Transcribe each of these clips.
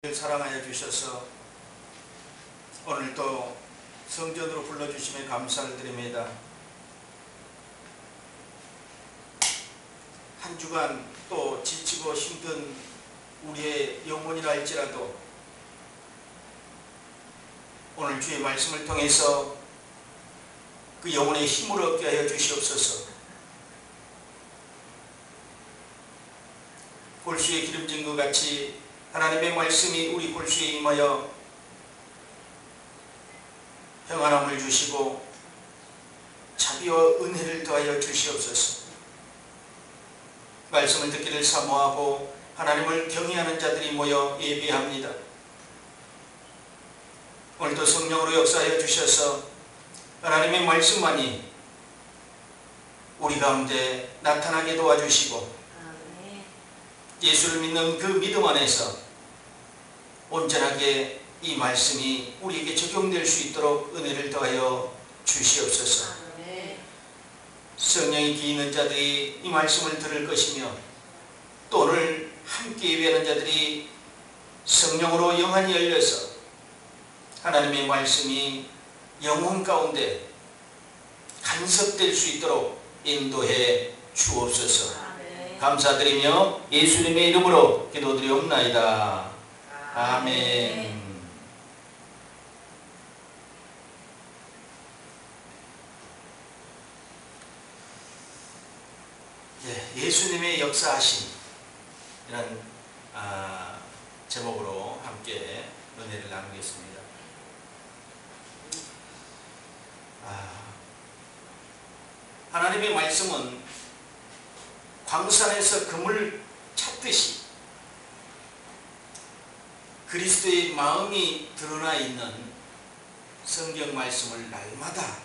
사랑하여 주셔서 오늘도 성전으로 불러주심에 감사를 드립니다. 한 주간 또 지치고 힘든 우리의 영혼이라 할지라도 오늘 주의 말씀을 통해서 그 영혼의 힘을 얻게 하여 주시옵소서. 골수에 기름진 것 같이 하나님의 말씀이 우리 골수에 임하여 평안함을 주시고 자비와 은혜를 더하여 주시옵소서. 말씀을 듣기를 사모하고 하나님을 경외하는 자들이 모여 예배합니다. 오늘도 성령으로 역사하여 주셔서 하나님의 말씀만이 우리 가운데 나타나게 도와주시고 예수를 믿는 그 믿음 안에서 온전하게 이 말씀이 우리에게 적용될 수 있도록 은혜를 더하여 주시옵소서. 성령이 귀 있는 자들이 이 말씀을 들을 것이며 또 오늘 함께 예배하는 자들이 성령으로 영안이 열려서 하나님의 말씀이 영혼 가운데 간섭될 수 있도록 인도해 주옵소서. 감사드리며 예수님의 이름으로 기도드리옵나이다. 아멘. 예수님의 역사하심 이런 제목으로 함께 은혜를 나누겠습니다. 하나님의 말씀은 광산에서 금을 찾듯이 그리스도의 마음이 드러나 있는 성경 말씀을 날마다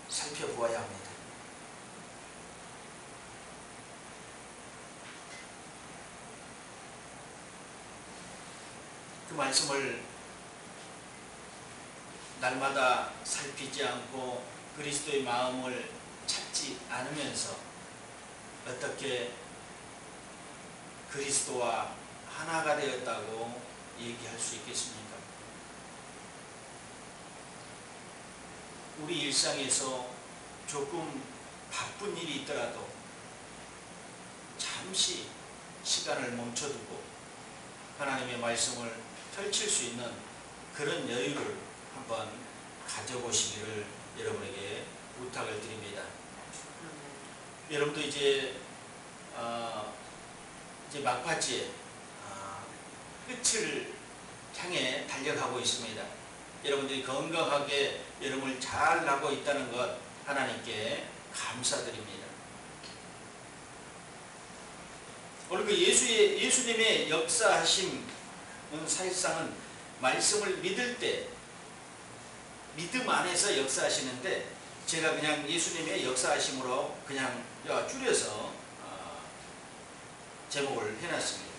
살펴보아야 합니다. 그 말씀을 날마다 살피지 않고 그리스도의 마음을 찾지 않으면서 어떻게 그리스도와 하나가 되었다고 얘기할 수 있겠습니까? 우리 일상에서 조금 바쁜 일이 있더라도 잠시 시간을 멈춰두고 하나님의 말씀을 펼칠 수 있는 그런 여유를 한번 가져보시기를 여러분에게 부탁을 드립니다. 여러분도 이제 막바지에 끝을 향해 달려가고 있습니다. 여러분들이 건강하게 여름을 잘 나고 있다는 것 하나님께 감사드립니다. 오늘 그 예수님의 역사하심은 사실상은 말씀을 믿을 때 믿음 안에서 역사하시는데 제가 그냥 예수님의 역사하심으로 그냥 줄여서 제목을 해놨습니다.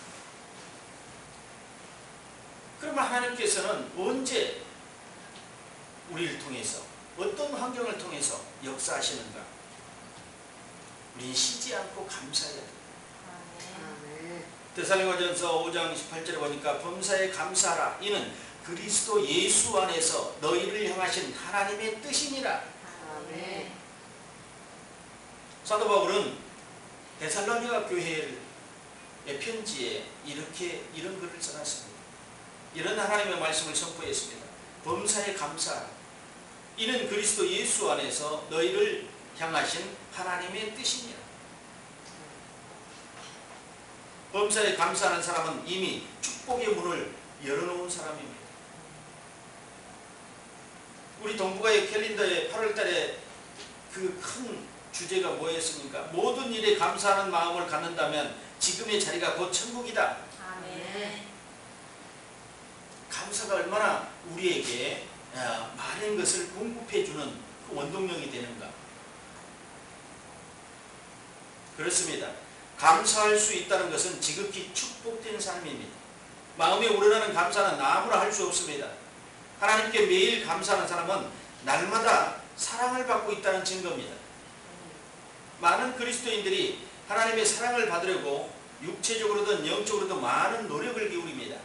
그러면 하나님께서는 언제 우리를 통해서 어떤 환경을 통해서 역사하시는가? 우리는 쉬지 않고 감사해야 됩니다. 데살로니가전서 5장 18절에 보니까 범사에 감사하라. 이는 그리스도 예수 안에서 너희를 향하신 하나님의 뜻이니라. 아멘. 사도 바울은 데살로니가 교회의 편지에 이런 글을 써놨습니다. 이런 하나님의 말씀을 선포했습니다. 범사에 감사하라. 이는 그리스도 예수 안에서 너희를 향하신 하나님의 뜻이니라. 범사에 감사하는 사람은 이미 축복의 문을 열어놓은 사람입니다. 우리 동북아의 캘린더에 8월달에 그 큰 주제가 뭐였습니까? 모든 일에 감사하는 마음을 갖는다면 지금의 자리가 곧 천국이다. 아멘. 감사가 얼마나 우리에게 많은 것을 공급해주는 그 원동력이 되는가? 그렇습니다. 감사할 수 있다는 것은 지극히 축복된 삶입니다. 마음에 우러나는 감사는 아무나 할 수 없습니다. 하나님께 매일 감사하는 사람은 날마다 사랑을 받고 있다는 증거입니다. 많은 그리스도인들이 하나님의 사랑을 받으려고 육체적으로든 영적으로든 많은 노력을 기울입니다.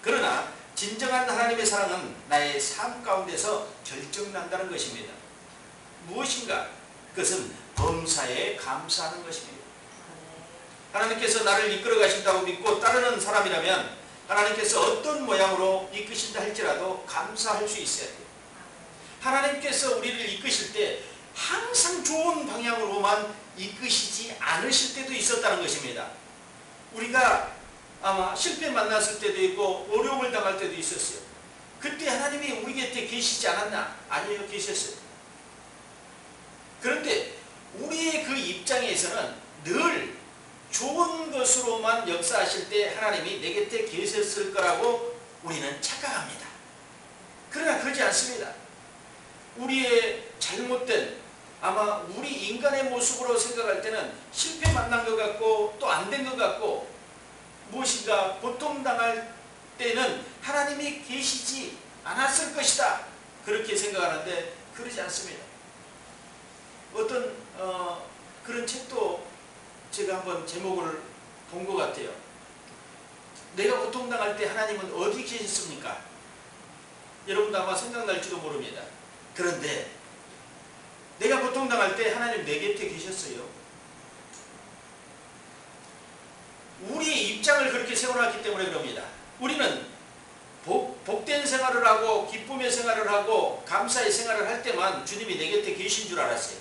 그러나 진정한 하나님의 사랑은 나의 삶 가운데서 결정난다는 것입니다. 무엇인가? 그것은 범사에 감사하는 것입니다. 하나님께서 나를 이끌어 가신다고 믿고 따르는 사람이라면 하나님께서 어떤 모양으로 이끄신다 할지라도 감사할 수 있어야 돼요. 하나님께서 우리를 이끄실 때 항상 좋은 방향으로만 이끄시지 않으실 때도 있었다는 것입니다. 우리가 아마 실패 만났을 때도 있고 어려움을 당할 때도 있었어요. 그때 하나님이 우리 곁에 계시지 않았나? 아니요, 계셨어요. 그런데 우리의 그 입장에서는 늘 좋은 것으로만 역사하실 때 하나님이 내 곁에 계셨을 거라고 우리는 착각합니다. 그러나 그러지 않습니다. 우리의 잘못된, 아마 우리 인간의 모습으로 생각할 때는 실패 만난 것 같고 또 안 된 것 같고 무엇인가 고통당할 때는 하나님이 계시지 않았을 것이다, 그렇게 생각하는데 그러지 않습니다. 어떤 그런 책도 제가 한번 제목을 본 것 같아요. 내가 고통당할 때 하나님은 어디 계셨습니까? 여러분도 아마 생각날지도 모릅니다. 그런데 내가 고통당할 때 하나님 내 곁에 계셨어요. 우리의 입장을 그렇게 세워놨기 때문에 그럽니다. 우리는 복된 생활을 하고 기쁨의 생활을 하고 감사의 생활을 할 때만 주님이 내 곁에 계신 줄 알았어요.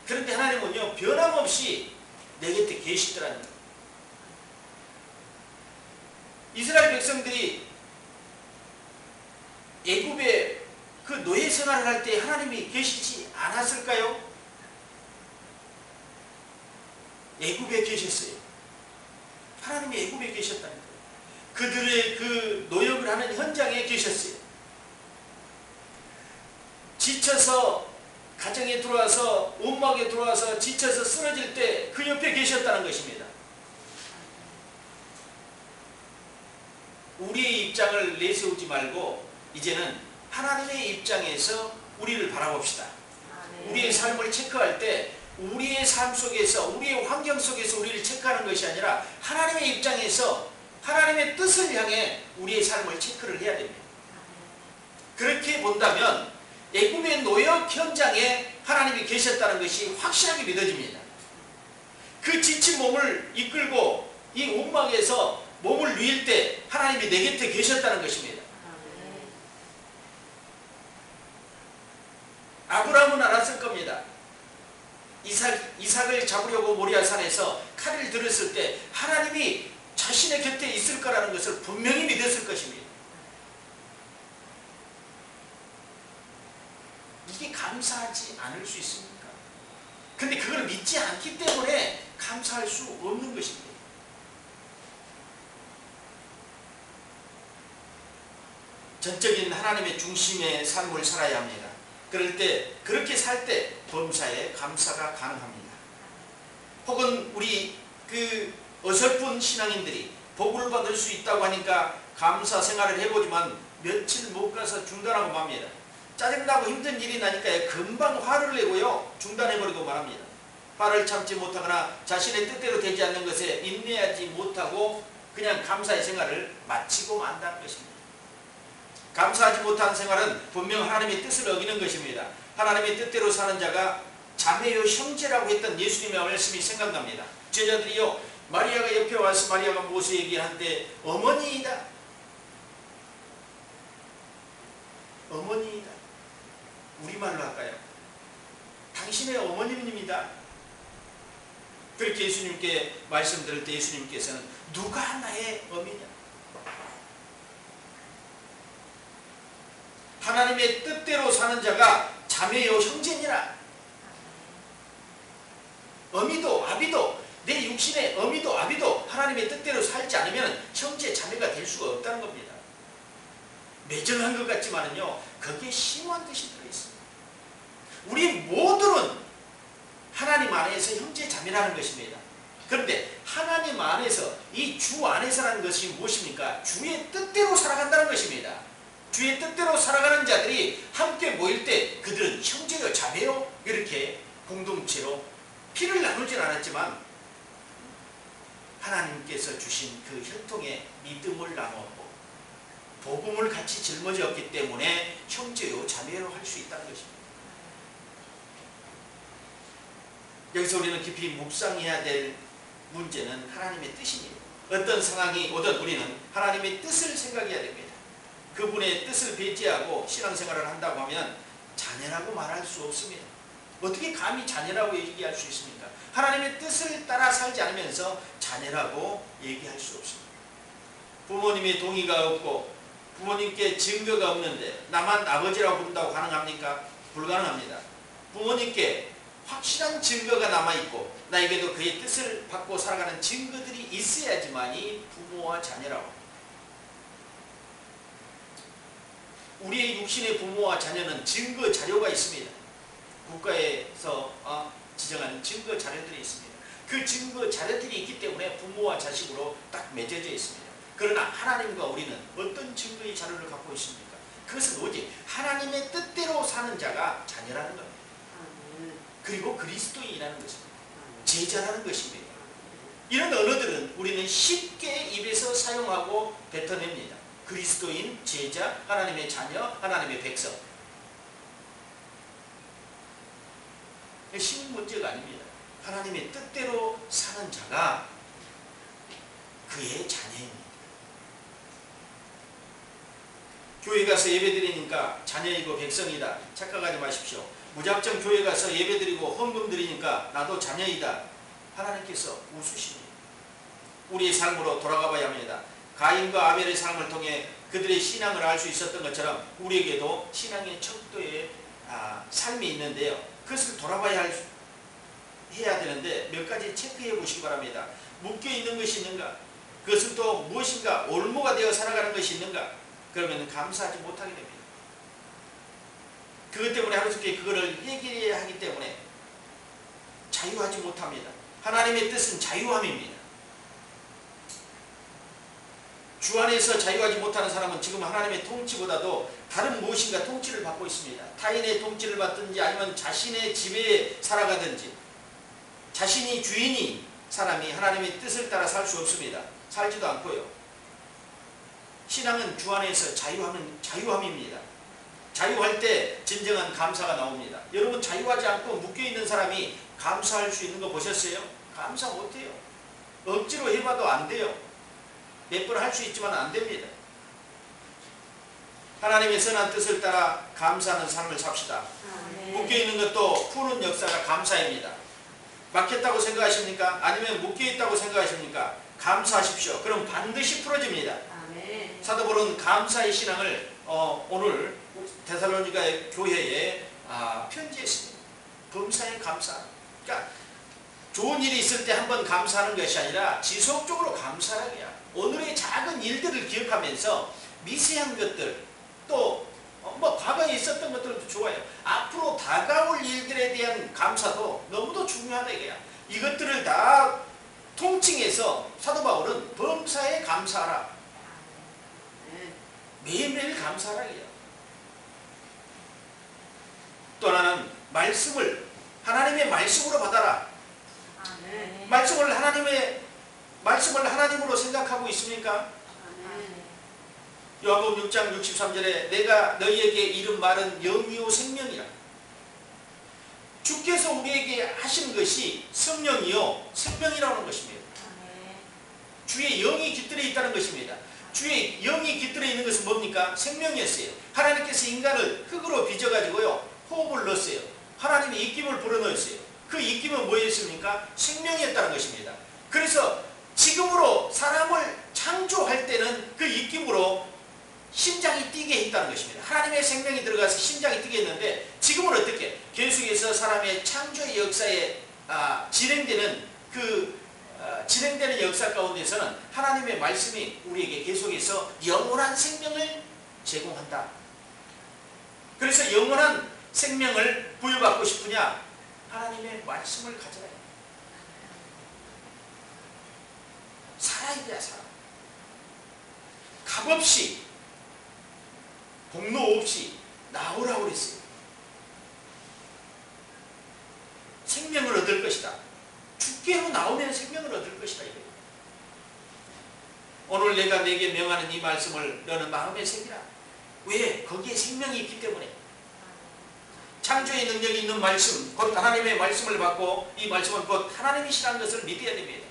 그런데 하나님은요, 변함없이 내 곁에 계시더라는 거예요. 이스라엘 백성들이 애굽의 그 노예 생활을 할 때 하나님이 계시지 않았을까요? 애굽에 계셨어요. 하나님이 애굽에 계셨다는 거예요. 그들의 그 노역을 하는 현장에 계셨어요. 지쳐서 가정에 들어와서 온막에 들어와서 지쳐서 쓰러질 때 그 옆에 계셨다는 것입니다. 우리의 입장을 내세우지 말고 이제는 하나님의 입장에서 우리를 바라봅시다. 우리의 삶을 체크할 때 우리의 삶 속에서, 우리의 환경 속에서 우리를 체크하는 것이 아니라 하나님의 입장에서 하나님의 뜻을 향해 우리의 삶을 체크를 해야 됩니다. 그렇게 본다면 애굽의 노역 현장에 하나님이 계셨다는 것이 확실하게 믿어집니다. 그 지친 몸을 이끌고 이 온막에서 몸을 누일 때 하나님이 내 곁에 계셨다는 것입니다. 아브라함은 알았을 겁니다. 이삭을 잡으려고 모리아산에서 칼을 들었을 때 하나님이 자신의 곁에 있을 거라는 것을 분명히 믿었을 것입니다. 이게 감사하지 않을 수 있습니까? 근데 그걸 믿지 않기 때문에 감사할 수 없는 것입니다. 전적인 하나님의 중심의 삶을 살아야 합니다. 그럴 때, 그렇게 살 때 범사에 감사가 가능합니다. 혹은 우리 그 어설픈 신앙인들이 복을 받을 수 있다고 하니까 감사 생활을 해보지만 며칠 못 가서 중단하고 맙니다. 짜증나고 힘든 일이 나니까 금방 화를 내고요, 중단해버리고 말합니다. 화를 참지 못하거나 자신의 뜻대로 되지 않는 것에 인내하지 못하고 그냥 감사의 생활을 마치고 만다는 것입니다. 감사하지 못한 생활은 분명 하나님의 뜻을 어기는 것입니다. 하나님의 뜻대로 사는 자가 자매요 형제라고 했던 예수님의 말씀이 생각납니다. 제자들이요, 마리아가 옆에 와서 마리아가 무엇을 얘기하는데 어머니이다, 어머니이다, 우리말로 할까요? 당신의 어머님입니다. 그렇게 예수님께 말씀 들을 때 예수님께서는 누가 나의 어미냐? 하나님의 뜻대로 사는 자가 자매요 형제니라. 어미도 아비도, 내 육신의 어미도 아비도 하나님의 뜻대로 살지 않으면 형제 자매가 될 수가 없다는 겁니다. 매정한 것 같지만은요, 거기에 심오한 뜻이 들어있습니다. 우리 모두는 하나님 안에서 형제 자매라는 것입니다. 그런데 하나님 안에서, 이 주 안에서라는 것이 무엇입니까? 주의 뜻대로 살아간다는 것입니다. 주의 뜻대로 살아가는 자들이 함께 모일 때 그들은 형제요 자매요 이렇게 공동체로 피를 나누진 않았지만 하나님께서 주신 그 혈통의 믿음을 나누었고 복음을 같이 짊어졌기 때문에 형제요 자매로 할 수 있다는 것입니다. 여기서 우리는 깊이 묵상해야 될 문제는 하나님의 뜻입니다. 어떤 상황이 오든 우리는 하나님의 뜻을 생각해야 됩니다. 그분의 뜻을 배제하고 신앙생활을 한다고 하면 자녀라고 말할 수 없습니다. 어떻게 감히 자녀라고 얘기할 수 있습니까? 하나님의 뜻을 따라 살지 않으면서 자녀라고 얘기할 수 없습니다. 부모님의 동의가 없고 부모님께 증거가 없는데 나만 아버지라고 부른다고 가능합니까? 불가능합니다. 부모님께 확실한 증거가 남아있고 나에게도 그의 뜻을 받고 살아가는 증거들이 있어야지만이 부모와 자녀라고 합니다. 우리의 육신의 부모와 자녀는 증거 자료가 있습니다. 국가에서 지정한 증거 자료들이 있습니다. 그 증거 자료들이 있기 때문에 부모와 자식으로 딱 맺어져 있습니다. 그러나 하나님과 우리는 어떤 증거의 자료를 갖고 있습니까? 그것은 오직 하나님의 뜻대로 사는 자가 자녀라는 겁니다. 그리고 그리스도인이라는 것입니다. 제자라는 것입니다. 이런 언어들은 우리는 쉽게 입에서 사용하고 뱉어냅니다. 그리스도인, 제자, 하나님의 자녀, 하나님의 백성. 쉬운 문제가 아닙니다. 하나님의 뜻대로 사는 자가 그의 자녀입니다. 교회 가서 예배드리니까 자녀이고 백성이다 착각하지 마십시오. 무작정 교회 가서 예배드리고 헌금 드리니까 나도 자녀이다. 하나님께서 웃으십니다. 우리의 삶으로 돌아가 봐야 합니다. 가인과 아벨의 삶을 통해 그들의 신앙을 알 수 있었던 것처럼 우리에게도 신앙의 척도의 삶이 있는데요. 그것을 돌아봐야 해야 되는데 몇 가지 체크해 보시기 바랍니다. 묶여있는 것이 있는가? 그것은 또 무엇인가 올무가 되어 살아가는 것이 있는가? 그러면 감사하지 못하게 됩니다. 그것 때문에 하루속히 그거를 해결해야 하기 때문에 자유하지 못합니다. 하나님의 뜻은 자유함입니다. 주 안에서 자유하지 못하는 사람은 지금 하나님의 통치보다도 다른 무엇인가 통치를 받고 있습니다. 타인의 통치를 받든지 아니면 자신의 지배에 살아가든지 자신이 주인인 사람이 하나님의 뜻을 따라 살 수 없습니다. 살지도 않고요. 신앙은 주 안에서 자유함입니다. 자유할 때 진정한 감사가 나옵니다. 여러분 자유하지 않고 묶여있는 사람이 감사할 수 있는 거 보셨어요? 감사 못해요. 억지로 해봐도 안 돼요. 몇 번 할 수 있지만 안 됩니다. 하나님의 선한 뜻을 따라 감사하는 삶을 삽시다. 묶여있는 것도 푸는 역사가 감사입니다. 막혔다고 생각하십니까? 아니면 묶여있다고 생각하십니까? 감사하십시오. 그럼 반드시 풀어집니다. 사도 바울은 감사의 신앙을 오늘 데살로니가 교회에 편지했습니다. 범사에 감사. 그러니까 좋은 일이 있을 때 한번 감사하는 것이 아니라 지속적으로 감사하는 거야. 오늘의 작은 일들을 기억하면서 미세한 것들 또 과거에 있었던 것들도 좋아요. 앞으로 다가올 일들에 대한 감사도 너무도 중요하다 이거야. 이것들을 다 통칭해서 사도 바울은 범사에 감사하라. 매일매일 감사하라 이거야. 또 하나는 말씀을 하나님의 말씀으로 받아라. 말씀을 하나님으로 생각하고 있습니까? 요한복음 6장 63절에 내가 너희에게 이른 말은 영이요 생명이라. 주께서 우리에게 하신 것이 성령이요 생명이라는 것입니다. 주의 영이 깃들어 있다는 것입니다. 주의 영이 깃들어 있는 것은 뭡니까? 생명이었어요. 하나님께서 인간을 흙으로 빚어가지고요 호흡을 넣었어요. 하나님이 입김을 불어넣었어요. 그 입김은 뭐였습니까? 생명이었다는 것입니다. 그래서 지금으로 사람을 창조할 때는 그 입김으로 심장이 뛰게 했다는 것입니다. 하나님의 생명이 들어가서 심장이 뛰게 했는데 지금은 어떻게? 계속해서 사람의 창조의 역사에 진행되는 진행되는 역사 가운데서는 하나님의 말씀이 우리에게 계속해서 영원한 생명을 제공한다. 그래서 영원한 생명을 부여받고 싶으냐? 하나님의 말씀을 가져라. 살아야 돼, 살아. 값없이 공로 없이 나오라고 그랬어요. 생명을 얻을 것이다. 주께로 나오면 생명을 얻을 것이다. 이거예요. 오늘 내가 내게 명하는 이 말씀을 너는 마음에 새기라. 왜? 거기에 생명이 있기 때문에. 창조의 능력이 있는 말씀, 곧 하나님의 말씀을 받고 이 말씀은 곧 하나님이시라는 것을 믿어야 됩니다.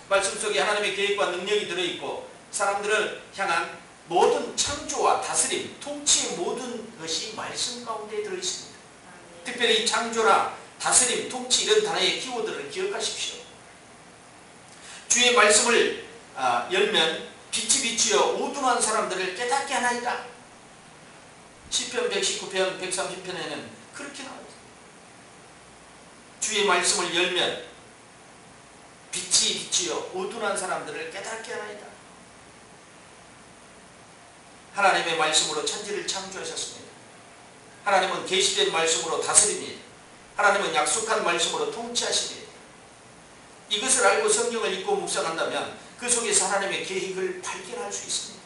말씀 속에 하나님의 계획과 능력이 들어있고 사람들을 향한 모든 창조와 다스림, 통치의 모든 것이 말씀 가운데 들어있습니다. 특별히 창조나 다스림, 통치 이런 단어의 키워드를 기억하십시오. 주의 말씀을 열면 빛이 비추어 우둔한 사람들을 깨닫게 하나이다. 시편 119편, 130편에는 그렇게 나옵니다. 주의 말씀을 열면 빛이 비추어 우둔한 사람들을 깨닫게 하나이다. 하나님의 말씀으로 천지를 창조하셨습니다. 하나님은 계시된 말씀으로 다스립니다. 하나님은 약속한 말씀으로 통치하십니다. 이것을 알고 성경을 읽고 묵상한다면 그 속에서 하나님의 계획을 발견할 수 있습니다.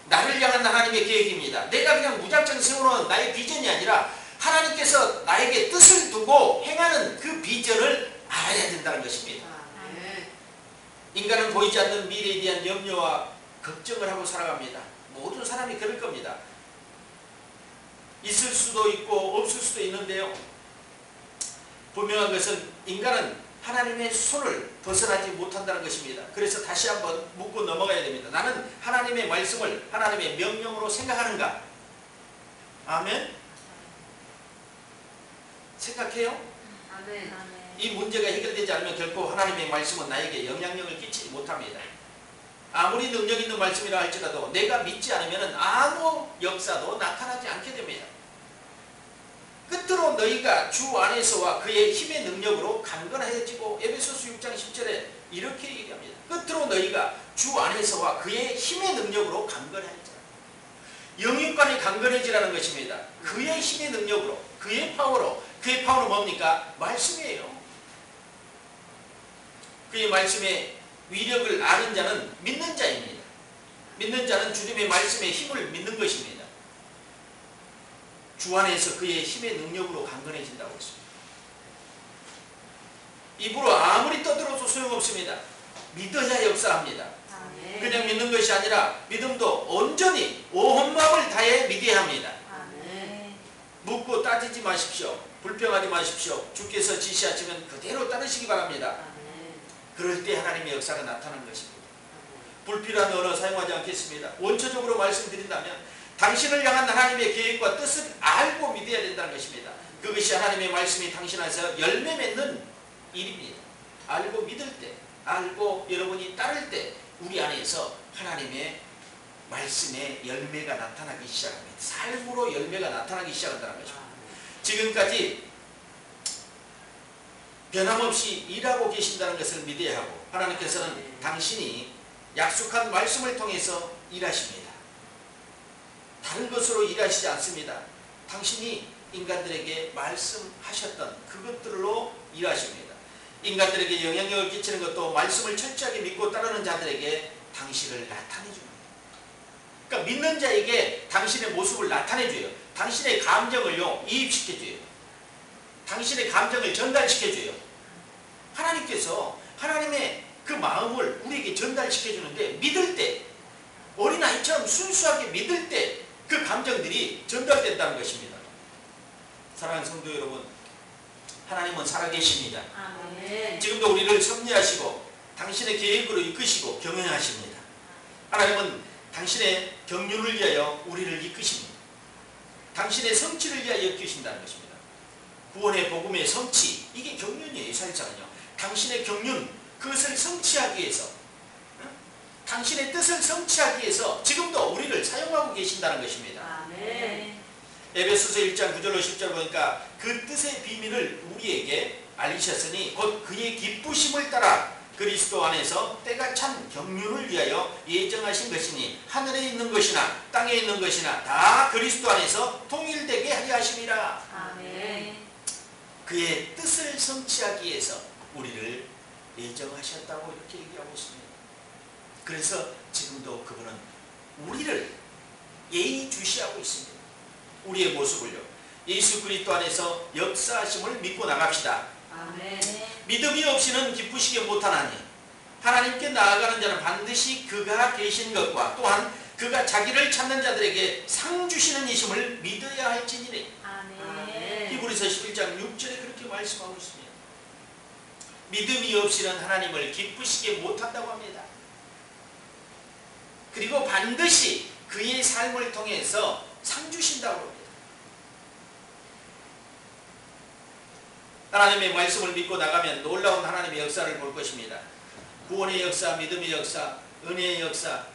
나를 향한 하나님의 계획입니다. 내가 그냥 무작정 세우는 나의 비전이 아니라 하나님께서 나에게 뜻을 두고 행하는 그 비전을 알아야 된다는 것입니다. 인간은 보이지 않는 미래에 대한 염려와 걱정을 하고 살아갑니다. 모든 사람이 그럴 겁니다. 있을 수도 있고 없을 수도 있는데요. 분명한 것은 인간은 하나님의 손을 벗어나지 못한다는 것입니다. 그래서 다시 한번 묻고 넘어가야 됩니다. 나는 하나님의 말씀을 하나님의 명령으로 생각하는가? 아멘? 생각해요? 아멘. 이 문제가 해결되지 않으면 결코 하나님의 말씀은 나에게 영향력을 끼치지 못합니다. 아무리 능력 있는 말씀이라 할지라도 내가 믿지 않으면 아무 역사도 나타나지 않게 됩니다. 끝으로 너희가 주 안에서와 그의 힘의 능력으로 강건해지고, 에베소서 6장 10절에 이렇게 얘기합니다. 끝으로 너희가 주 안에서와 그의 힘의 능력으로 강건해지라. 영육간이 강건해지라는 것입니다. 그의 힘의 능력으로, 그의 파워로. 그의 파워는 뭡니까? 말씀이에요. 그의 말씀의 위력을 아는 자는 믿는 자입니다. 믿는 자는 주님의 말씀의 힘을 믿는 것입니다. 주 안에서 그의 힘의 능력으로 강건해진다고 했습니다. 입으로 아무리 떠들어도 소용없습니다. 믿어야 역사합니다. 아멘. 그냥 믿는 것이 아니라 믿음도 온전히 온 마음을 다해 믿어야 합니다. 아멘. 묻고 따지지 마십시오. 불평하지 마십시오. 주께서 지시하시면 그대로 따르시기 바랍니다. 아멘. 그럴 때 하나님의 역사가 나타나는 것입니다. 불필요한 언어 사용하지 않겠습니다. 원초적으로 말씀드린다면 당신을 향한 하나님의 계획과 뜻을 알고 믿어야 된다는 것입니다. 그것이 하나님의 말씀이 당신 안에서 열매 맺는 일입니다. 알고 믿을 때, 알고 여러분이 따를 때 우리 안에서 하나님의 말씀의 열매가 나타나기 시작합니다. 삶으로 열매가 나타나기 시작한다는 것입니다. 지금까지 변함없이 일하고 계신다는 것을 믿어야 하고, 하나님께서는 당신이 약속한 말씀을 통해서 일하십니다. 다른 것으로 일하시지 않습니다. 당신이 인간들에게 말씀하셨던 그것들로 일하십니다. 인간들에게 영향력을 끼치는 것도 말씀을 철저하게 믿고 따르는 자들에게 당신을 나타내줍니다. 그러니까 믿는 자에게 당신의 모습을 나타내줘요. 당신의 감정을요, 이입시켜줘요. 당신의 감정을 전달시켜줘요. 하나님께서 하나님의 그 마음을 우리에게 전달시켜주는데, 믿을 때, 어린아이처럼 순수하게 믿을 때 그 감정들이 전달된다는 것입니다. 사랑하는 성도 여러분, 하나님은 살아계십니다. 아멘. 지금도 우리를 섭리하시고 당신의 계획으로 이끄시고 경영하십니다. 하나님은 당신의 경륜을 위하여 우리를 이끄십니다. 당신의 성취를 위하여 이끄신다는 것입니다. 구원의 복음의 성취, 이게 경륜이에요. 사실상은요, 당신의 경륜, 그것을 성취하기 위해서, 당신의 뜻을 성취하기 위해서 지금도 우리를 사용하고 계신다는 것입니다. 아멘. 에베소서 1장 9절로 10절 보니까 그 뜻의 비밀을 우리에게 알리셨으니 곧 그의 기쁘심을 따라 그리스도 안에서 때가 찬 경륜을 위하여 예정하신 것이니 하늘에 있는 것이나 땅에 있는 것이나 다 그리스도 안에서 통일되게 하려 하심이라. 아멘. 그의 뜻을 성취하기 위해서 우리를 예정하셨다고 이렇게 얘기하고 있습니다. 그래서 지금도 그분은 우리를 예의주시하고 있습니다. 우리의 모습을요, 예수 그리스도 안에서 역사하심을 믿고 나갑시다. 아멘. 믿음이 없이는 기쁘시게 못하나니 하나님께 나아가는 자는 반드시 그가 계신 것과 또한 그가 자기를 찾는 자들에게 상 주시는 이심을 믿어야 할지니라. 아멘. 히브리서 11장 6절에 그렇게 말씀하고 있습니다. 믿음이 없이는 하나님을 기쁘시게 못한다고 합니다. 그리고 반드시 그의 삶을 통해서 상 주신다고 합니다. 하나님의 말씀을 믿고 나가면 놀라운 하나님의 역사를 볼 것입니다. 구원의 역사, 믿음의 역사, 은혜의 역사,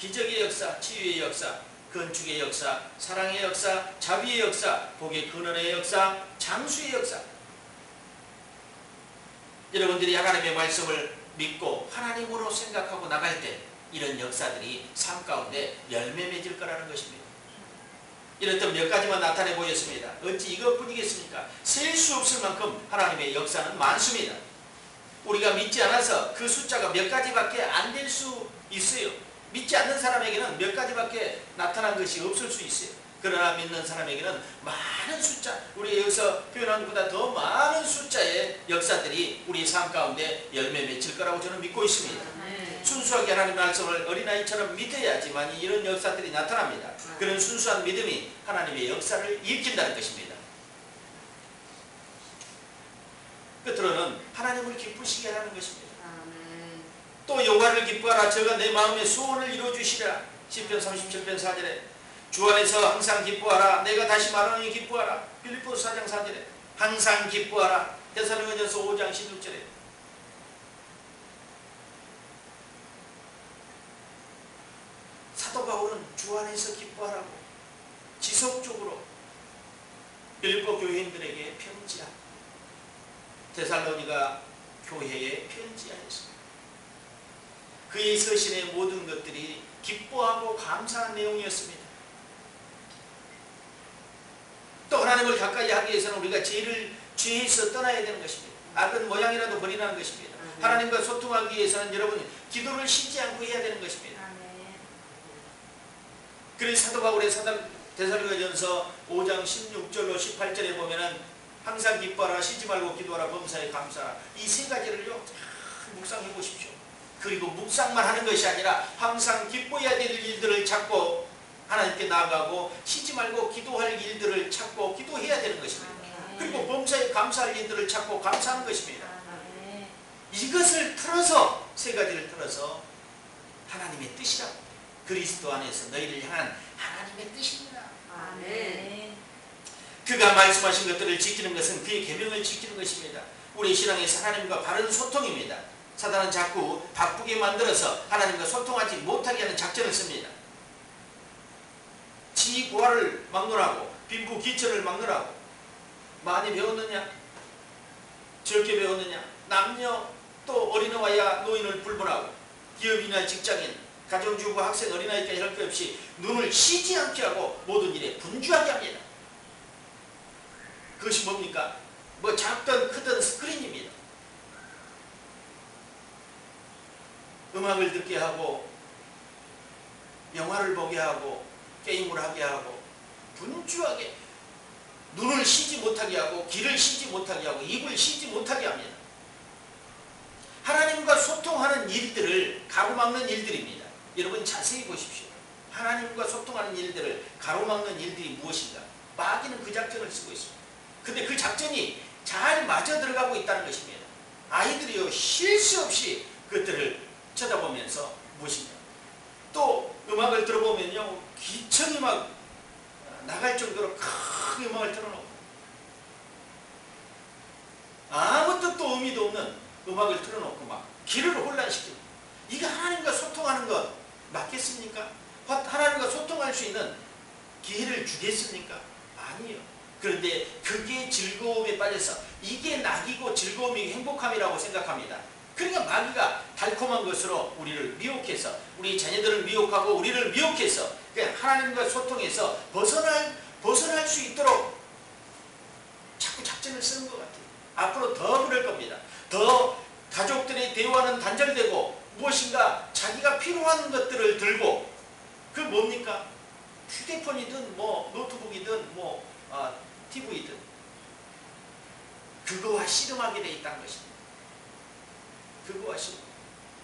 기적의 역사, 치유의 역사, 건축의 역사, 사랑의 역사, 자비의 역사, 복의 근원의 역사, 장수의 역사. 여러분들이 하나님의 말씀을 믿고 하나님으로 생각하고 나갈 때 이런 역사들이 삶 가운데 열매 맺을 거라는 것입니다. 이렇듯 몇 가지만 나타내 보였습니다. 어찌 이것뿐이겠습니까? 셀 수 없을 만큼 하나님의 역사는 많습니다. 우리가 믿지 않아서 그 숫자가 몇 가지밖에 안 될 수 있어요. 믿지 않는 사람에게는 몇 가지밖에 나타난 것이 없을 수 있어요. 그러나 믿는 사람에게는 많은 숫자, 우리 여기서 표현한 것보다 더 많은 숫자의 역사들이 우리 삶 가운데 열매 맺힐 거라고 저는 믿고 있습니다. 순수하게 하나님 말씀을 어린아이처럼 믿어야지만 이런 역사들이 나타납니다. 그런 순수한 믿음이 하나님의 역사를 일으킨다는 것입니다. 끝으로는 하나님을 기쁘시게 하는 것입니다. 또 여호와를 기뻐하라. 저가 내 마음의 소원을 이루어주시라. 시편 37편 4절에 주 안에서 항상 기뻐하라. 내가 다시 말하노니 기뻐하라. 빌립보서 4장 4절에 항상 기뻐하라. 데살로니가전서 5장 16절에 사도 바울은 주 안에서 기뻐하라고 지속적으로 빌립보 교회인들에게 편지합니다. 데살로니가 교회에 편지하였습니다. 그의 서신의 모든 것들이 기뻐하고 감사한 내용이었습니다. 또 하나님을 가까이 하기 위해서는 우리가 죄에서 떠나야 되는 것입니다. 악은 모양이라도 버리라는 것입니다. 하나님과 소통하기 위해서는 여러분 기도를 쉬지 않고 해야 되는 것입니다. 그래서 사도 바울의 데살로니가전서 5장 16절로 18절에 보면은 항상 기뻐하라, 쉬지 말고 기도하라, 범사에 감사하라. 이 세 가지를요 묵상해 보십시오. 그리고 묵상만 하는 것이 아니라 항상 기뻐해야 될 일들을 찾고 하나님께 나아가고 쉬지 말고 기도할 일들을 찾고 기도해야 되는 것입니다. 그리고 범사에 감사할 일들을 찾고 감사하는 것입니다. 이것을 틀어서 세 가지를 틀어서 하나님의 뜻이라고. 그리스도 안에서 너희를 향한 하나님의 뜻입니다. 아멘. 그가 말씀하신 것들을 지키는 것은 그의 계명을 지키는 것입니다. 우리 신앙에서 하나님과 바른 소통입니다. 사단은 자꾸 바쁘게 만들어서 하나님과 소통하지 못하게 하는 작전을 씁니다. 지구화를 막론하고 빈부기천을 막론하고 많이 배웠느냐? 적게 배웠느냐? 남녀 또 어린아이와 노인을 불문하고 기업이나 직장인 가정주부, 학생, 어린아이까지 할 것 없이 눈을 쉬지 않게 하고 모든 일에 분주하게 합니다. 그것이 뭡니까? 뭐 작든 크든 스크린입니다. 음악을 듣게 하고 영화를 보게 하고 게임을 하게 하고 분주하게 눈을 쉬지 못하게 하고 귀를 쉬지 못하게 하고 입을 쉬지 못하게 합니다. 하나님과 소통하는 일들을 가로막는 일들입니다. 여러분 자세히 보십시오. 하나님과 소통하는 일들을 가로막는 일들이 무엇인가? 마귀는 그 작전을 쓰고 있습니다. 근데 그 작전이 잘 맞아 들어가고 있다는 것입니다. 아이들이요 쉴 수 없이 그것들을 쳐다보면서 무엇인가? 또 음악을 들어보면요 기천이 막 나갈 정도로 큰 음악을 틀어놓고 아무 뜻도 의미도 없는 음악을 틀어놓고 막 귀를 혼란시키고 이게 하나님과 소통하는 것 맞겠습니까? 하나님과 소통할 수 있는 기회를 주겠습니까? 아니요. 그런데 그게 즐거움에 빠져서 이게 낙이고 즐거움이 행복함이라고 생각합니다. 그러니까 마귀가 달콤한 것으로 우리를 미혹해서 우리 자녀들을 미혹하고 우리를 미혹해서 하나님과 소통해서 벗어날 수 있도록 자꾸 작전을 쓰는 것 같아요. 앞으로 더 그럴 겁니다. 더 가족들의 대화는 단절되고 무엇인가 자기가 필요한 것들을 들고 그 뭡니까? 휴대폰이든 뭐 노트북이든 뭐 TV든 그거와 씨름하게 돼 있다는 것입니다. 그거와 씨름.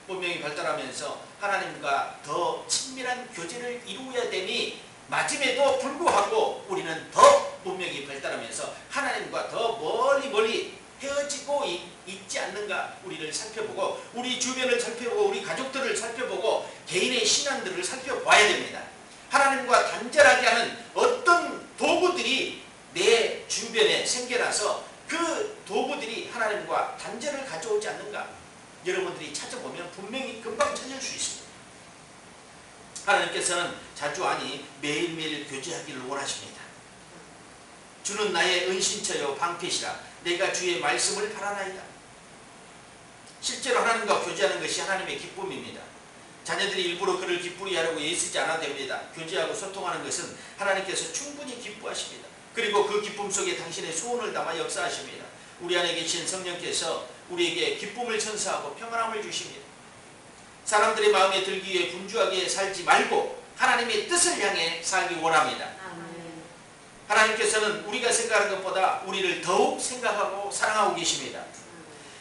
문명이 발달하면서 하나님과 더 친밀한 교제를 이루어야 되니 마침에도 불구하고 우리는 더 문명이 발달하면서 하나님과 더 멀리 헤어지고 있지 않는가 우리를 살펴보고 우리 주변을 살펴보고 우리 가족들을 살펴보고 개인의 신앙들을 살펴봐야 됩니다. 하나님과 단절하게 하는 어떤 도구들이 내 주변에 생겨나서 그 도구들이 하나님과 단절을 가져오지 않는가 여러분들이 찾아보면 분명히 금방 찾을 수 있습니다. 하나님께서는 자주 아니 매일매일 교제하기를 원하십니다. 주는 나의 은신처요 방패시라 내가 주의 말씀을 바라나이다. 실제로 하나님과 교제하는 것이 하나님의 기쁨입니다. 자녀들이 일부러 그를 기쁘게 하려고 애쓰지 않아도 됩니다. 교제하고 소통하는 것은 하나님께서 충분히 기뻐하십니다. 그리고 그 기쁨 속에 당신의 소원을 담아 역사하십니다. 우리 안에 계신 성령께서 우리에게 기쁨을 선사하고 평안함을 주십니다. 사람들의 마음에 들기 위해 분주하게 살지 말고 하나님의 뜻을 향해 살기 원합니다. 하나님께서는 우리가 생각하는 것보다 우리를 더욱 생각하고 사랑하고 계십니다.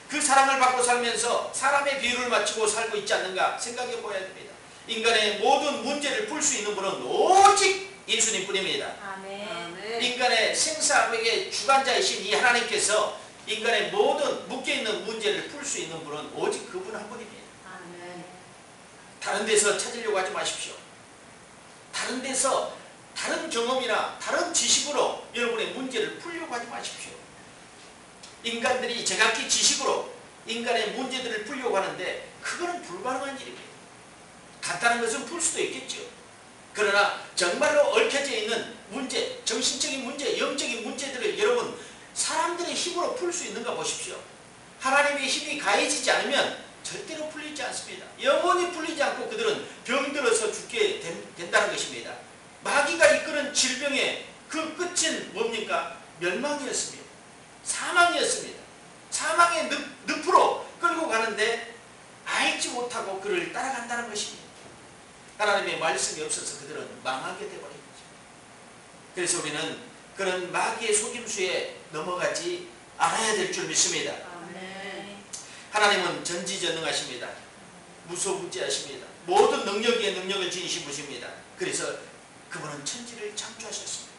그 사랑을 받고 살면서 사람의 비유를 맞추고 살고 있지 않는가 생각해 보아야 됩니다. 인간의 모든 문제를 풀 수 있는 분은 오직 예수님뿐입니다. 아멘. 인간의 생사학의 주관자이신 이 하나님께서 인간의 모든 묶여있는 문제를 풀 수 있는 분은 오직 그분 한 분입니다. 아멘. 다른 데서 찾으려고 하지 마십시오. 다른 데서 다른 경험이나 다른 지식으로 여러분의 문제를 풀려고 하지 마십시오. 인간들이 제각기 지식으로 인간의 문제들을 풀려고 하는데 그거는 불가능한 일입니다. 간단한 것은 풀 수도 있겠죠. 그러나 정말로 얽혀져 있는 문제, 정신적인 문제, 영적인 문제들을 여러분 사람들의 힘으로 풀 수 있는가 보십시오. 하나님의 힘이 가해지지 않으면 절대로 풀리지 않습니다. 영원히 풀리지 않고 그들은 병들어서 죽게 된다는 것입니다. 마귀가 이끄는 질병의 그 끝은 뭡니까? 멸망이었습니다. 사망이었습니다. 사망의 늪으로 끌고 가는데 알지 못하고 그를 따라간다는 것입니다. 하나님의 말씀이 없어서 그들은 망하게 되어버린 거죠. 그래서 우리는 그런 마귀의 속임수에 넘어가지 않아야 될 줄 믿습니다. 아멘. 하나님은 전지전능하십니다. 무소부지하십니다. 모든 능력 위에 능력을 지니신 분이십니다. 그래서 그분은 천지를 창조하셨습니다.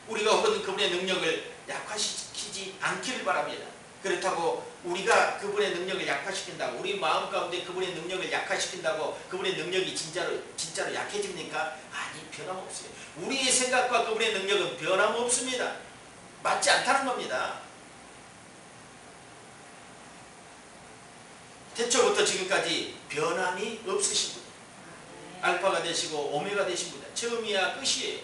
우리가 혹은 그분의 능력을 약화시키지 않기를 바랍니다. 그렇다고 우리가 그분의 능력을 약화시킨다고 우리 마음 가운데 그분의 능력을 약화시킨다고 그분의 능력이 진짜로 약해집니까? 아니, 변함없어요. 우리의 생각과 그분의 능력은 변함없습니다. 맞지 않다는 겁니다. 태초부터 지금까지 변함이 없으신 분, 알파가 되시고 오메가 되신 분이다. 처음이야 끝이에요.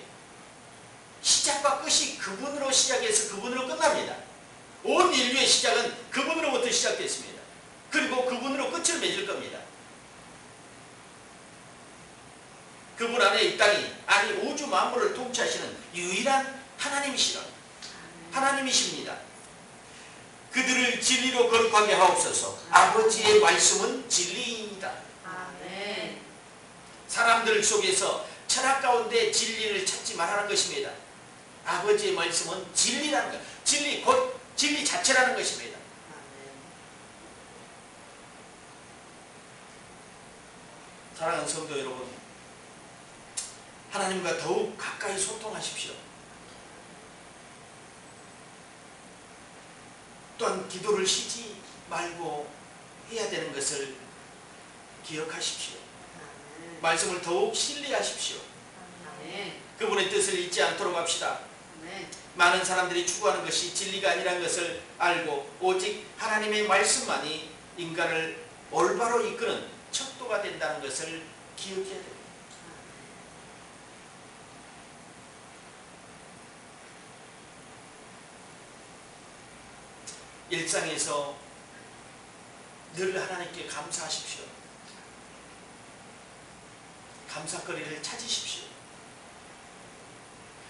시작과 끝이 그분으로 시작해서 그분으로 끝납니다. 온 인류의 시작은 그분으로부터 시작됐습니다. 그리고 그분으로 끝을 맺을 겁니다. 그분 안에 이 땅이 아니 우주 만물을 통치하시는 유일한 하나님이십니다. 그들을 진리로 거룩하게 하옵소서. 아버지의 말씀은 진리입니다. 아멘. 사람들 속에서 철학 가운데 진리를 찾지 말라는 것입니다. 아버지의 말씀은 진리라는 것. 진리 곧 진리 자체라는 것입니다. 사랑하는 성도 여러분, 하나님과 더욱 가까이 소통하십시오. 또한 기도를 쉬지 말고 해야 되는 것을 기억하십시오. 말씀을 더욱 신뢰하십시오. 그분의 뜻을 잊지 않도록 합시다. 많은 사람들이 추구하는 것이 진리가 아니라는 것을 알고 오직 하나님의 말씀만이 인간을 올바로 이끄는 척도가 된다는 것을 기억해야 됩니다. 일상에서 늘 하나님께 감사하십시오. 감사거리를 찾으십시오.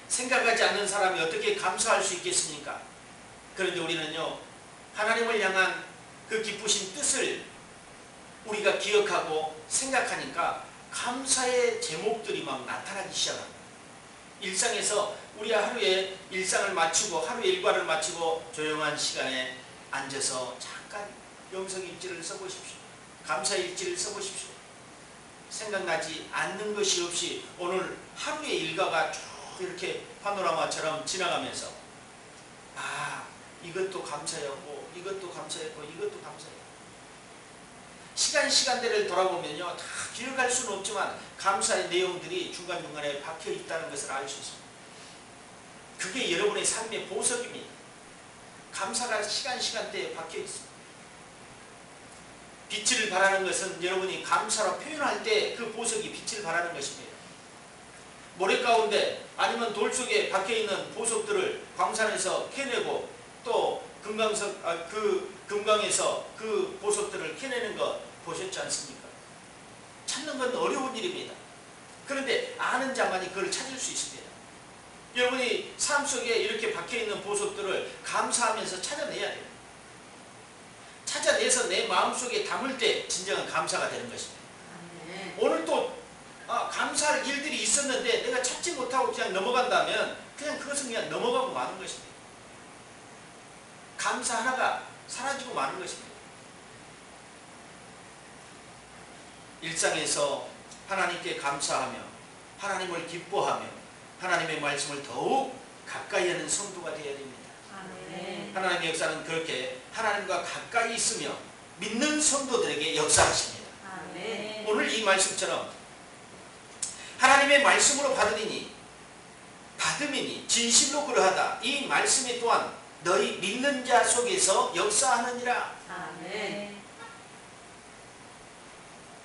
생각하지 않는 사람이 어떻게 감사할 수 있겠습니까? 그런데 우리는요, 하나님을 향한 그 기쁘신 뜻을 우리가 기억하고 생각하니까 감사의 제목들이 막 나타나기 시작합니다. 일상에서 우리 하루에 일상을 마치고 하루 일과를 마치고 조용한 시간에 앉아서 잠깐 영성일지를 써보십시오. 감사일지를 써보십시오. 생각나지 않는 것이 없이 오늘 하루의 일과가 쭉 이렇게 파노라마처럼 지나가면서 아, 이것도 감사였고 이것도 감사했고 이것도 감사했고 시간대를 돌아보면요 다 기억할 수는 없지만 감사의 내용들이 중간중간에 박혀 있다는 것을 알 수 있습니다. 그게 여러분의 삶의 보석입니다. 감사가 시간대에 박혀 있습니다. 빛을 발하는 것은 여러분이 감사로 표현할 때 그 보석이 빛을 발하는 것입니다. 모래 가운데 아니면 돌 속에 박혀있는 보석들을 광산에서 캐내고 또 금강에서 그 보석들을 캐내는 거 보셨지 않습니까? 찾는 건 어려운 일입니다. 그런데 아는 자만이 그걸 찾을 수 있습니다. 여러분이 삶 속에 이렇게 박혀있는 보석들을 감사하면서 찾아내야 돼요. 찾아내서 내 마음속에 담을 때 진정한 감사가 되는 것입니다. 아멘. 오늘 또 감사할 일들이 있었는데 내가 찾지 못하고 그냥 넘어간다면 그냥 그것은 그냥 넘어가고 마는 것입니다. 감사 하나가 사라지고 마는 것입니다. 일상에서 하나님께 감사하며 하나님을 기뻐하며 하나님의 말씀을 더욱 가까이 하는 성도가 되어야 됩니다. 아멘. 하나님의 역사는 그렇게 하나님과 가까이 있으며 믿는 성도들에게 역사하십니다. 아멘. 오늘 이 말씀처럼 하나님의 말씀으로 받음이니 진실로 그러하다. 이 말씀이 또한 너희 믿는 자 속에서 역사하느니라. 아멘.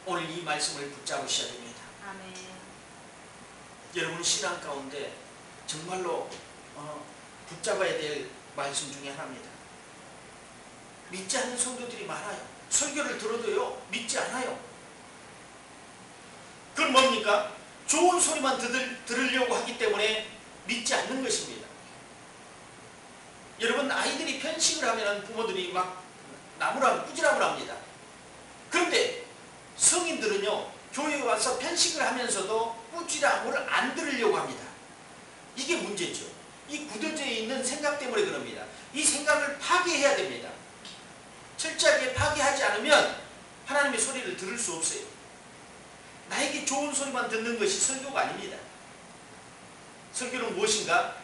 오늘 이 말씀을 붙잡으셔야 됩니다. 아멘. 여러분 신앙 가운데 정말로 붙잡아야 될 말씀 중에 하나입니다. 믿지 않는 성도들이 많아요. 설교를 들어도요 믿지 않아요. 그건 뭡니까? 좋은 소리만 들으려고 하기 때문에 믿지 않는 것입니다. 여러분 아이들이 편식을 하면 부모들이 막 꾸지람을 합니다. 그런데 성인들은요 교회에 와서 편식을 하면서도 꾸지람을 안 들으려고 합니다. 이게 문제죠. 이 굳어져 있는 생각 때문에 그럽니다. 이 생각을 파괴해야 됩니다. 철저하게 파괴하지 않으면 하나님의 소리를 들을 수 없어요. 나에게 좋은 소리만 듣는 것이 설교가 아닙니다. 설교는 무엇인가?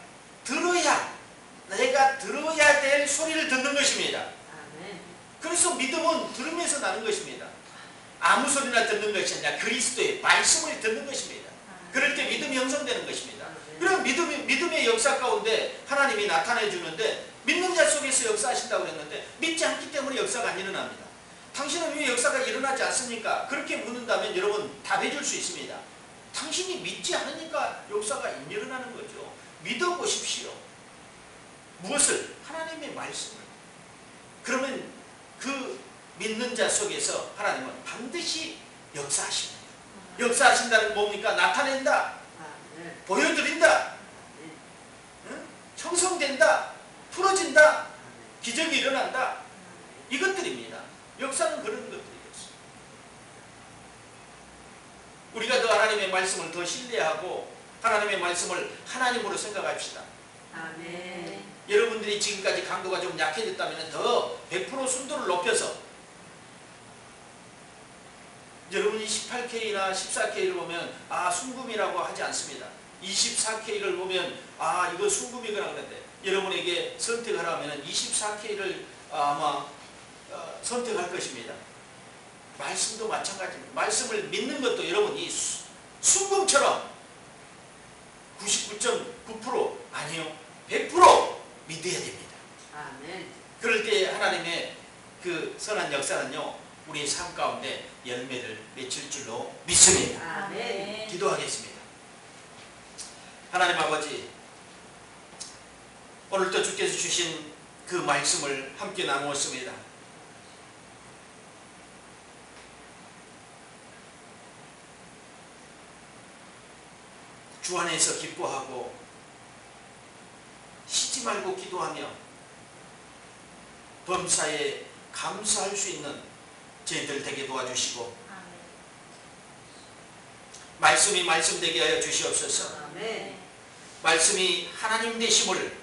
내가 들어야 될 소리를 듣는 것입니다. 아멘. 그래서 믿음은 들으면서 나는 것입니다. 아무 소리나 듣는 것이 아니라 그리스도의 말씀을 듣는 것입니다. 그럴 때 믿음이 형성되는 것입니다. 그럼 믿음의 역사 가운데 하나님이 나타내 주는데 믿는 자 속에서 역사하신다고 그랬는데 믿지 않기 때문에 역사가 안 일어납니다. 당신은 왜 역사가 일어나지 않습니까? 그렇게 묻는다면 여러분 답해 줄 수 있습니다. 당신이 믿지 않으니까 역사가 안 일어나는 거죠. 믿어보십시오. 무엇을? 하나님의 말씀을. 그러면 그 믿는 자 속에서 하나님은 반드시 역사하십니다. 역사하신다는 건 뭡니까? 나타낸다. 아멘. 보여드린다. 응? 형성된다. 풀어진다. 기적이 일어난다. 이것들입니다. 역사는 그런 것들이었어요. 우리가 더 하나님의 말씀을 더 신뢰하고 하나님의 말씀을 하나님으로 생각합시다. 아멘. 여러분들이 지금까지 강도가 좀 약해졌다면 더 100% 순도를 높여서 여러분이 18K나 14K를 보면 순금이라고 하지 않습니다. 24K를 보면 이거 순금이구나 그런데 여러분에게 선택하라면 24K를 아마 선택할 것입니다. 말씀도 마찬가지입니다. 말씀을 믿는 것도 여러분이 순금처럼 99.9% 아니요 100% 믿어야 됩니다. 아멘. 그럴 때 하나님의 그 선한 역사는요 우리의 삶 가운데 열매를 맺힐 줄로 믿습니다. 아멘. 기도하겠습니다. 하나님 아버지, 오늘도 주께서 주신 그 말씀을 함께 나누었습니다. 주 안에서 기뻐하고 쉬지 말고 기도하며 범사에 감사할 수 있는 저희들 되게 도와주시고 말씀이 말씀되게 하여 주시옵소서. 아멘. 말씀이 하나님 되심을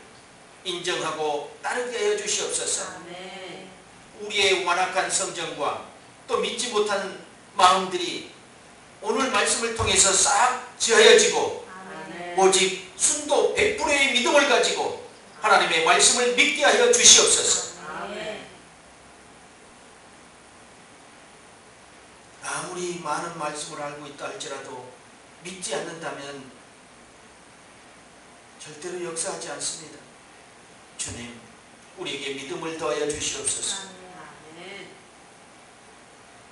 인정하고 따르게 하여 주시옵소서. 아멘. 우리의 완악한 성정과 또 믿지 못한 마음들이 오늘 말씀을 통해서 싹 지어야지고 아멘. 오직 순도 100%의 믿음을 가지고 하나님의 말씀을 믿게 하여 주시옵소서. 아멘. 아무리 많은 말씀을 알고 있다 할지라도 믿지 않는다면 절대로 역사하지 않습니다. 주님, 우리에게 믿음을 더하여 주시옵소서. 아멘.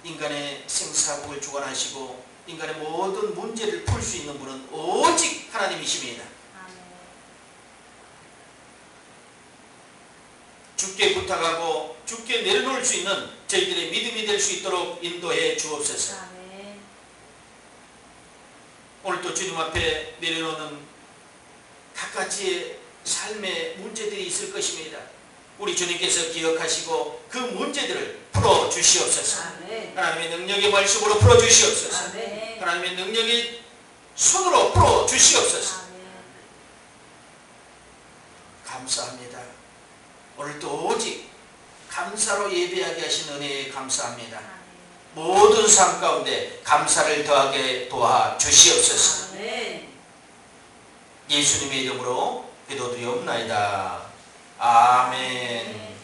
인간의 생사국을 주관하시고 인간의 모든 문제를 풀 수 있는 분은 오직 하나님이십니다. 주께 부탁하고 주께 내려놓을 수 있는 저희들의 믿음이 될 수 있도록 인도해 주옵소서. 아멘. 오늘도 주님 앞에 내려놓는 각가지의 삶의 문제들이 있을 것입니다. 우리 주님께서 기억하시고 그 문제들을 풀어 주시옵소서. 아멘. 하나님의 능력의 말씀으로 풀어 주시옵소서. 아멘. 하나님의 능력의 손으로 풀어 주시옵소서. 아멘. 감사합니다. 오늘도 오직 감사로 예배하게 하신 은혜에 감사합니다. 모든 삶 가운데 감사를 더하게 도와 주시옵소서. 아멘. 예수님의 이름으로 기도드리옵나이다. 아멘.